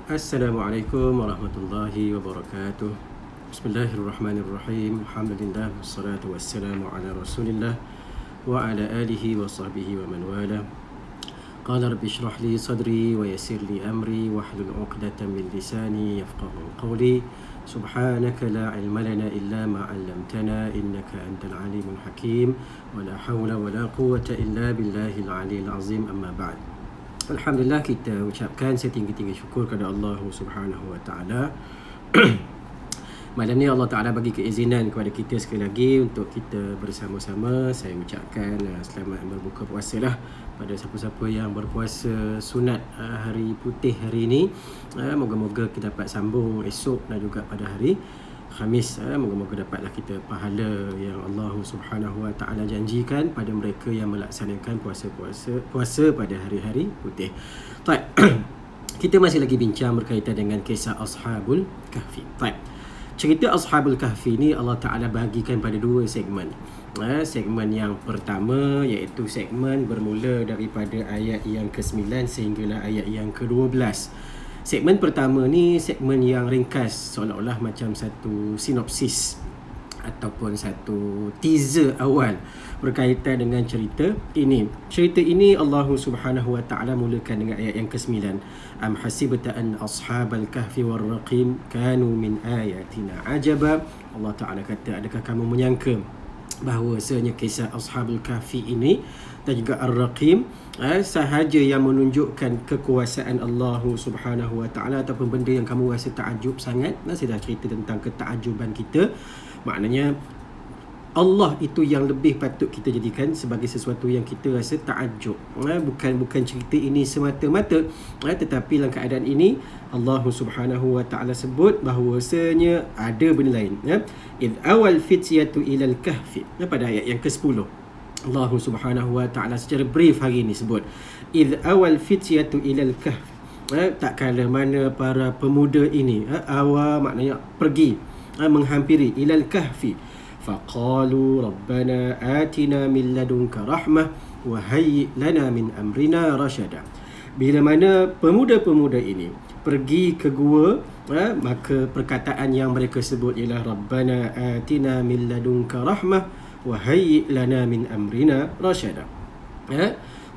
Assalamualaikum warahmatullahi wabarakatuh. Bismillahirrahmanirrahim. Alhamdulillah wassalatu wassalamu ala Rasulillah wa ala alihi wa sahbihi wa man wala. Qala rabbi shrah li sadri wa yassir li amri wahlul 'uqdatam min lisani yafqahu qawli. Subhanaka la ilma lana illa ma 'allamtana innaka antal alimul hakim. Wa la hawla wa la quwwata illa billahil aliyyil azim. Amma ba'd. Alhamdulillah, kita ucapkan setinggi-tinggi syukur kepada Allah Subhanahu Wa Taala. Malam ni Allah Taala bagi keizinan kepada kita sekali lagi untuk kita bersama-sama. Saya ucapkan selamat berbuka puasa lah pada siapa-siapa yang berpuasa sunat hari putih hari ini. Moga-moga kita dapat sambung esok dan juga pada hari Khamis. Moga-moga dapatlah kita pahala yang Allah Subhanahu Wa Taala janjikan pada mereka yang melaksanakan puasa pada hari-hari putih. Baik. Kita masih lagi bincang berkaitan dengan kisah Ashabul Kahfi. Baik. Cerita Ashabul Kahfi ni Allah Taala bahagikan pada dua segmen. Segmen yang pertama iaitu segmen bermula daripada ayat yang ke-9 sehinggalah ayat yang ke-12. Segmen pertama ni segmen yang ringkas, seolah-olah macam satu sinopsis ataupun satu teaser awal berkaitan dengan cerita ini. Cerita ini Allah Subhanahu Wa Taala mulakan dengan ayat yang ke-9. Am hasibta an ashabal kahfi war raqim kanu min ayatina ajaba. Allah Taala kata, adakah kamu menyangka bahawasanya kisah Ashabul Kahfi ini dan juga Ar-Raqim sahaja yang menunjukkan kekuasaan Allah Subhanahu Wa Taala ataupun benda yang kamu rasa takjub sangat. Saya dah cerita tentang ketakjuban kita. Maknanya Allah itu yang lebih patut kita jadikan sebagai sesuatu yang kita rasa takjub. Bukan cerita ini semata-mata, tetapi dalam keadaan ini Allah Subhanahu Wa Taala sebut bahawasanya ada benda lain. Id awal fityatu ilal kahfi. Pada ayat yang ke-10 Allah Subhanahu Wa Taala secara brief hari ini sebut id awal fityatu ilal kahfi. Tak kala mana para pemuda ini awal maknanya pergi menghampiri ilal kahfi. Faqalu rabbana atina min ladunka rahmah wa hayyi lana min amrina rasyada. Bila mana pemuda-pemuda ini pergi ke gua, maka perkataan yang mereka sebut ialah rabbana atina min ladunka rahmah wa hayyi lana min amrina rasyada.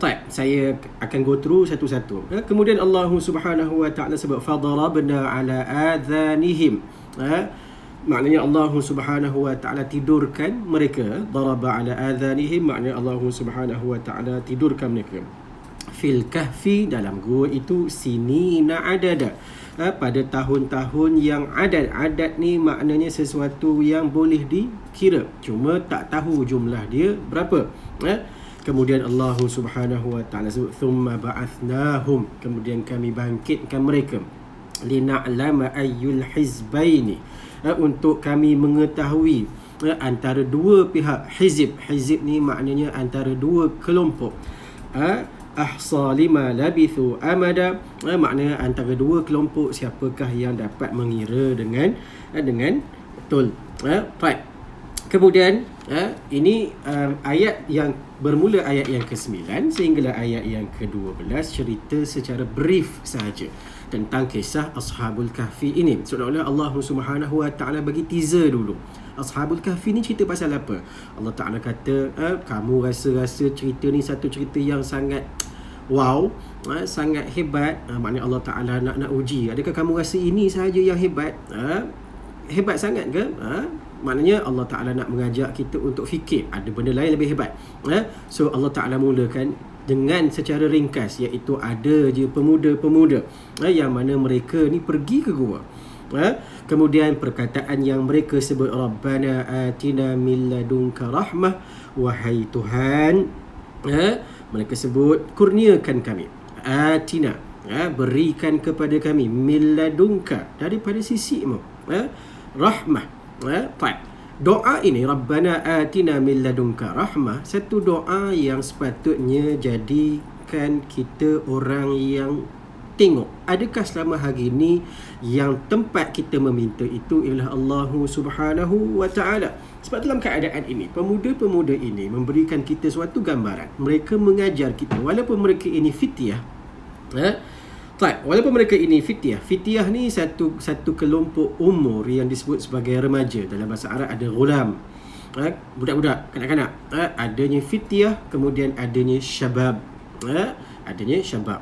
Baik, saya akan go through satu-satu. Kemudian Allah Subhanahu Wa Taala sebut fadarabna ala adhanihim. Maknanya Allah Subhanahu Wa Taala tidurkan mereka. Daraba ala adhanihim maknanya Allah Subhanahu Wa Taala tidurkan mereka fil kahfi, dalam gua itu sinina adada, pada tahun-tahun yang adat ni maknanya sesuatu yang boleh dikira, cuma tak tahu jumlah dia berapa. Kemudian Allah Subhanahu Wa Taala sebut thumma ba'athnahum, kemudian kami bangkitkan mereka lina'lama ayyul hizbaini, untuk kami mengetahui antara dua pihak. Hizib ni maknanya antara dua kelompok. Ahsa lima labithu amada, maknanya antara dua kelompok siapakah yang dapat mengira dengan betul. Baik. Kemudian ini ayat yang bermula ayat yang ke-9 sehinggalah ayat yang ke-12 cerita secara brief sahaja tentang kisah Ashabul Kahfi ini. Seolah-olah Allah Subhanahu Wa Taala bagi teaser dulu. Ashabul Kahfi ni cerita pasal apa? Allah Taala kata, kamu rasa cerita ni satu cerita yang sangat wow, sangat hebat. Maknanya Allah Taala nak uji. Adakah kamu rasa ini sahaja yang hebat? Hebat sangat ke? Maknanya Allah Ta'ala nak mengajak kita untuk fikir ada benda lain lebih hebat. So Allah Ta'ala mulakan dengan secara ringkas, iaitu ada je pemuda-pemuda yang mana mereka ni pergi ke gua. Kemudian perkataan yang mereka sebut Rabbana atina min ladunka rahmah, wahai Tuhan, mereka sebut kurniakan kami, atina, berikan kepada kami, min ladunka, daripada sisimu, rahmah. Doa ini Rabbana atina min ladunka rahmah, satu doa yang sepatutnya jadikan kita orang yang tengok adakah selama hari ini yang tempat kita meminta itu ialah Allah Subhanahu Wa Taala. Sebab dalam keadaan ini pemuda-pemuda ini memberikan kita suatu gambaran. Mereka mengajar kita walaupun mereka ini fityah, Walaupun mereka ini Fityah ni satu kelompok umur yang disebut sebagai remaja. Dalam bahasa Arab ada ghulam, budak-budak, kanak-kanak. Adanya fityah, kemudian adanya syabab. Adanya syabab.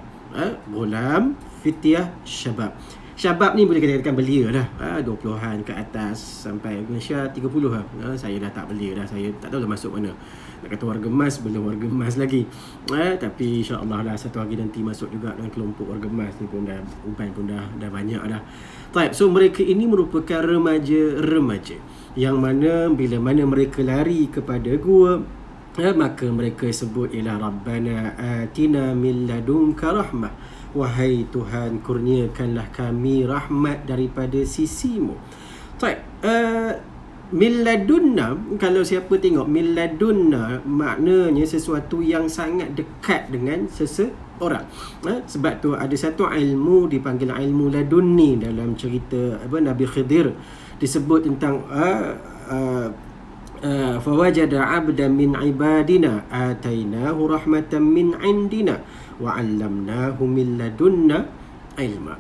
Ghulam, fityah, syabab. Syabab ni boleh kita katakan belia dah, 20-an ke atas sampai Malaysia 30 lah. Saya dah tak belia dah, saya tak tahu dah masuk mana. Nak kata warga emas, belum warga emas lagi. Tapi insya-Allah lah satu hari nanti masuk juga dalam kelompok warga emas ni pun dah, umpan pun dah banyak dah. So mereka ini merupakan remaja yang mana bila mana mereka lari kepada gua, maka mereka sebut ialah Rabbana atina min ladunka rahmah. Wahai Tuhan, kurniakanlah kami rahmat daripada sisimu. Min ladunna, kalau siapa tengok min ladunna, maknanya sesuatu yang sangat dekat dengan seseorang. Sebab tu ada satu ilmu dipanggil ilmu ladunni dalam cerita Nabi Khidir, disebut tentang fawajada 'abdan min ibadina atainahu rahmatan min indina wa 'allamnahu min ladunna ilma.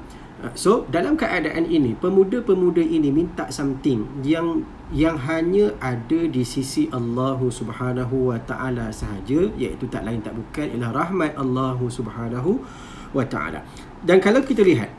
So dalam keadaan ini, pemuda-pemuda ini minta something yang hanya ada di sisi Allah Subhanahu wa taala sahaja, iaitu tak lain tak bukan ialah rahmat Allah Subhanahu wa taala. Dan kalau kita lihat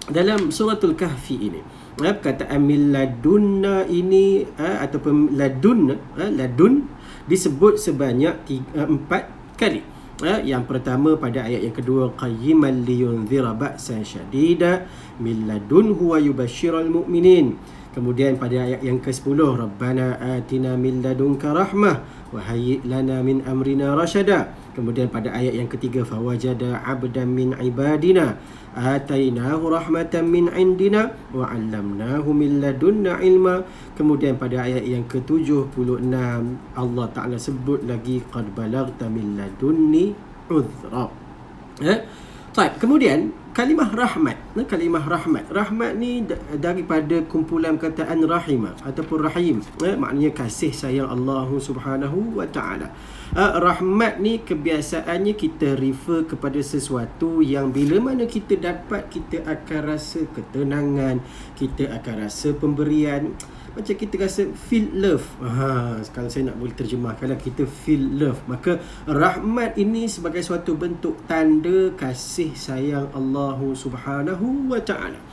dalam suratul Kahfi ini, perkataan min ladunna ini ataupun ladun disebut sebanyak 4 kali. Yang pertama pada ayat yang kedua, qayyiman liyunzira ba'san syadida min ladunhu wa yubashshiral mu'minin. Kemudian pada ayat yang ke-10, Rabbana atina min ladunka rahmah wa hayyi' lana min amrina rasyada. Kemudian pada ayat yang ketiga, fawajada 'abdan min ibadina atainahu rahmatan min indina wa 'allamnahu min ladunna ilma. Kemudian pada ayat yang ke-76, Allah Ta'ala sebut lagi qad balagta min ladunni uzra. Kemudian kalimah rahmat. Rahmat ni daripada kumpulan perkataan rahimah ataupun rahim, maknanya kasih sayang Allah Subhanahu wa taala. Rahmat ni kebiasaannya kita refer kepada sesuatu yang bila mana kita dapat, kita akan rasa ketenangan, kita akan rasa pemberian, macam kita rasa feel love. Kalau saya nak boleh terjemahkan, kita feel love. Maka rahmat ini sebagai suatu bentuk tanda kasih sayang Allah Subhanahu wa taala.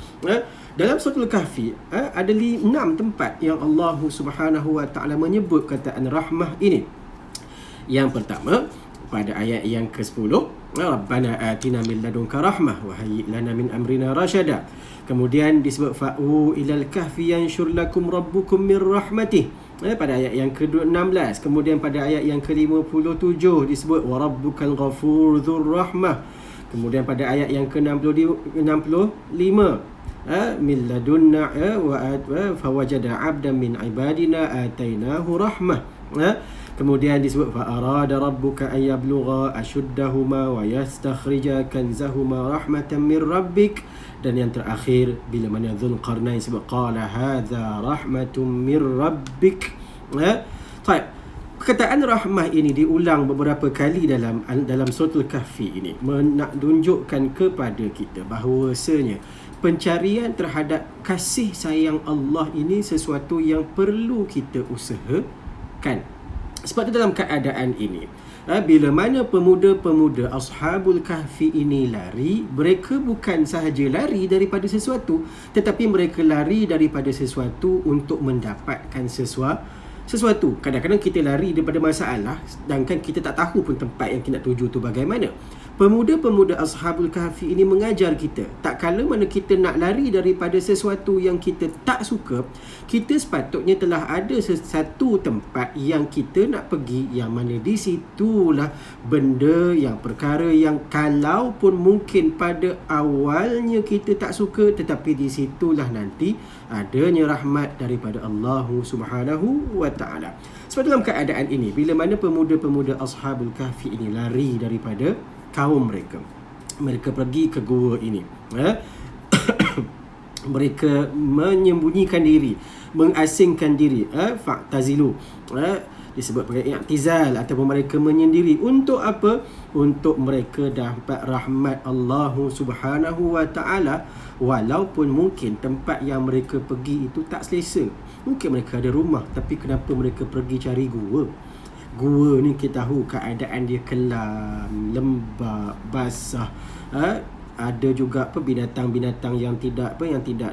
Dalam suratul Kahfi ada 6 tempat yang Allah Subhanahu wa taala menyebut kataan rahmah ini. Yang pertama pada ayat yang ke-10, Rabbana atina min ladunka rahmah wa hayyi' lana min amrina rasyada. Kemudian disebut fa'u ilal kahfi yanshur lakum rabbukum min rahmatih, pada ayat yang ke-16. Kemudian pada ayat yang ke-57 disebut wa rabbukal ghafur dzur rahmah. Kemudian pada ayat yang ke-65 min ladunna wa fawajada 'abdan min ibadina atainahu rahmah. Kemudian disebut fa'arada rabbuka an yablugha ashuddahuma wa yastakhrija kanzahuma rahmatan min rabbik. Dan yang terakhir bila mana Dzulqarnain sebut qala hadza rahmatun min rabbik. Perkataan rahmah ini diulang beberapa kali dalam suratul Kahfi ini, nak tunjukkan kepada kita bahawasanya pencarian terhadap kasih sayang Allah ini sesuatu yang perlu kita usahakan. Sebab itu dalam keadaan ini, bila mana pemuda-pemuda Ashabul Kahfi ini lari, mereka bukan sahaja lari daripada sesuatu, tetapi mereka lari daripada sesuatu untuk mendapatkan sesuatu. Kadang-kadang kita lari daripada masalah, sedangkan kita tak tahu pun tempat yang kita nak tuju tu bagaimana. Pemuda-pemuda Ashabul Kahfi ini mengajar kita, tak kala mana kita nak lari daripada sesuatu yang kita tak suka, kita sepatutnya telah ada satu tempat yang kita nak pergi, yang mana di situlah benda yang perkara yang kalaupun mungkin pada awalnya kita tak suka, tetapi di situlah nanti adanya rahmat daripada Allah Subhanahu wa taala. Sebab dalam keadaan ini, bila mana pemuda-pemuda Ashabul Kahfi ini lari daripada kaum mereka pergi ke gua ini, mereka menyembunyikan diri, mengasingkan diri, fa'tazilu, disebut sebagai i'tizal ataupun mereka menyendiri. Untuk apa? Untuk mereka dapat rahmat Allah Subhanahu wa taala, walaupun mungkin tempat yang mereka pergi itu tak selesa. Mungkin mereka ada rumah, tapi kenapa mereka pergi cari gua? Gua ni kita tahu keadaan dia kelam, lembab, basah. Ada juga binatang-binatang yang tidak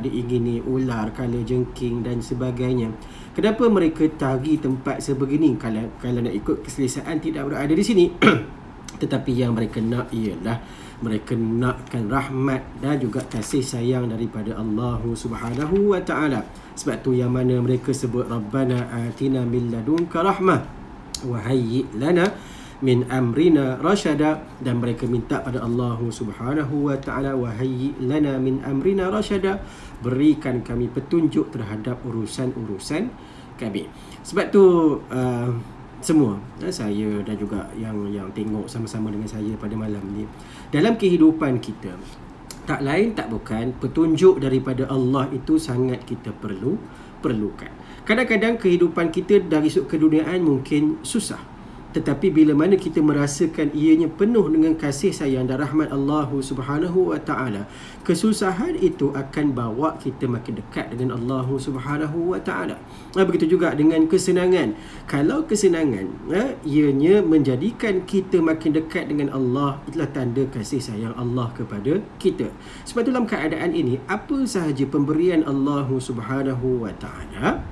diingini, ular, kalajengking dan sebagainya. Kenapa mereka cari tempat sebegini? Kalau nak ikut keselesaan tidak berada di sini. Tetapi yang mereka nak ialah mereka nakkan rahmat dan juga kasih sayang daripada Allah Subhanahu wa taala. Sebab tu yang mana mereka sebut Rabbana atina min ladunka rahmah wa hayyi lana min amrina rasyada, dan mereka minta pada Allah Subhanahu wa taala wa hayyi lana min amrina rasyada, berikan kami petunjuk terhadap urusan-urusan kami. Sebab tu semua saya dan juga yang tengok sama-sama dengan saya pada malam ni, dalam kehidupan kita tak lain tak bukan petunjuk daripada Allah itu sangat kita perlukan. Kadang-kadang kehidupan kita dari sudut keduniaan mungkin susah, tetapi bila mana kita merasakan ianya penuh dengan kasih sayang dan rahmat Allah Subhanahu wa taala, kesusahan itu akan bawa kita makin dekat dengan Allah Subhanahu wa taala. Begitu juga dengan kesenangan. Kalau kesenangan ianya menjadikan kita makin dekat dengan Allah, itulah tanda kasih sayang Allah kepada kita. Sebab itu dalam keadaan ini, apa sahaja pemberian Allah Subhanahu wa taala,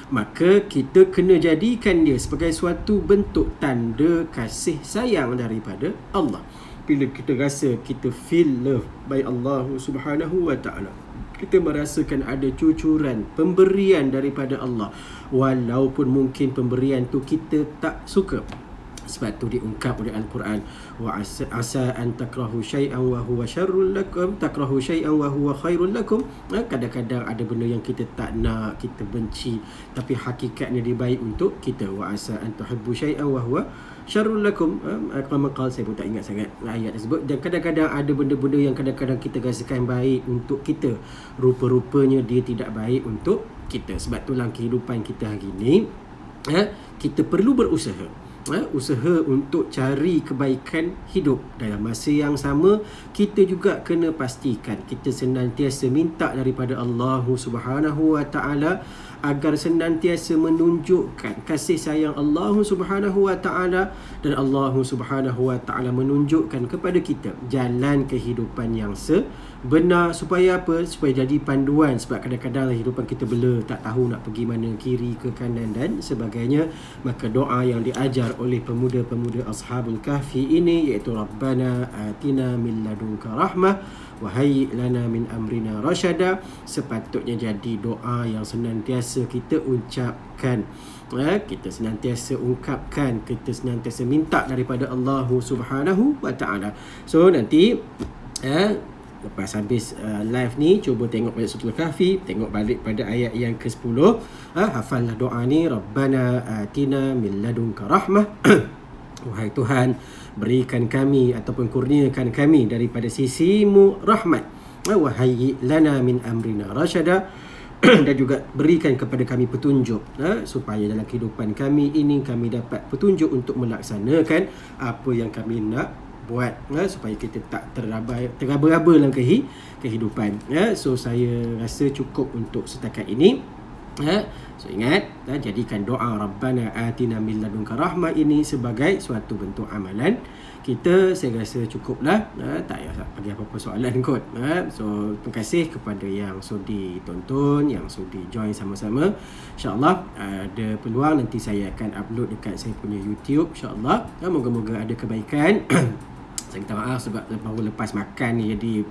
maka kita kena jadikan dia sebagai suatu bentuk tanda kasih sayang daripada Allah. Bila kita rasa kita feel love by Allah Subhanahu wa taala, kita merasakan ada cucuran pemberian daripada Allah, walaupun mungkin pemberian tu kita tak suka. Sebab tu diungkap oleh Al-Quran, wa asa an takrahu syai'an wa huwa syarrul lakum, takrahu syai'an wa huwa khairul lakum. Kadang-kadang ada benda yang kita tak nak, kita benci, tapi hakikatnya dia baik untuk kita. Wa asa an tuhibbu syai'an wa huwa syarrul lakum. Maqal saya pun tak ingat sangat ayat tersebut. Dan kadang-kadang ada benda-benda yang kadang-kadang kita rasakan baik untuk kita, rupa-rupanya dia tidak baik untuk kita. Sebab tu dalam kehidupan kita hari ni, kita perlu berusaha, usaha untuk cari kebaikan hidup. Dalam masa yang sama, kita juga kena pastikan kita senantiasa minta daripada Allah Subhanahu wa taala agar senantiasa menunjukkan kasih sayang Allah Subhanahu wa taala, dan Allah Subhanahu wa taala menunjukkan kepada kita jalan kehidupan yang sebenar. Supaya apa? Supaya jadi panduan. Sebab kadang-kadang kehidupan kita bela, tak tahu nak pergi mana, kiri ke kanan dan sebagainya. Maka doa yang diajar oleh pemuda-pemuda Ashabul Kahfi ini, iaitu Rabbana atina min ladunka rahmah wa hayyi lana min amrina rasyada, sepatutnya jadi doa yang senantiasa kita ucapkan, kita senantiasa ungkapkan, kita senantiasa minta daripada Allah Subhanahu wa taala. So nanti lepas habis live ni, cuba tengok balik Suratul Kahfi, tengok balik pada ayat yang ke-10. Hafallah doa ni, Rabbana atina min ladunka rahmah. Wahai Tuhan, berikan kami ataupun kurniakan kami daripada sisimu rahmat. Wa hayyi lana min amrina rasyada. Dan juga berikan kepada kami petunjuk, supaya dalam kehidupan kami ini kami dapat petunjuk untuk melaksanakan apa yang kami nak buat, supaya kita tak teraba-raba dalam kehidupan. So saya rasa cukup untuk setakat ini. So ingat, jadikan doa Rabbana atina min ladunka rahmah ini sebagai suatu bentuk amalan kita. Saya rasa cukuplah, tak payah bagi apa-apa soalan kot. So terima kasih kepada yang sudi tonton, yang sudi join sama-sama. InsyaAllah ada peluang nanti saya akan upload dekat saya punya YouTube, InsyaAllah. Moga-moga ada kebaikan. Saya minta maaf sebab baru lepas makan ni, jadi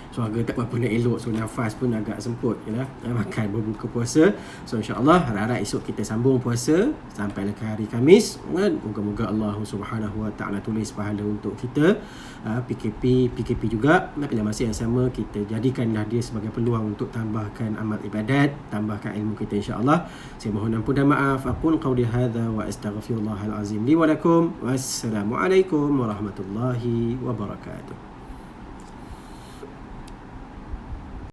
suara tak berapa nak elok, so nafas pun agak semput makan berbuka puasa. So insyaAllah harap-harap esok kita sambung puasa sampai ke hari Khamis. Moga-moga Allah Subhanahu wa taala tulis pahala untuk kita. PKP juga, dalam masa yang sama kita jadikanlah dia sebagai peluang untuk tambahkan amal ibadat, tambahkan ilmu kita, insyaAllah. Saya mohon ampun dan maaf. Aqul qawli hadza wa astaghfirullahal azim li wa lakum. Wassalamualaikum warahmatullahi wabarakatuh.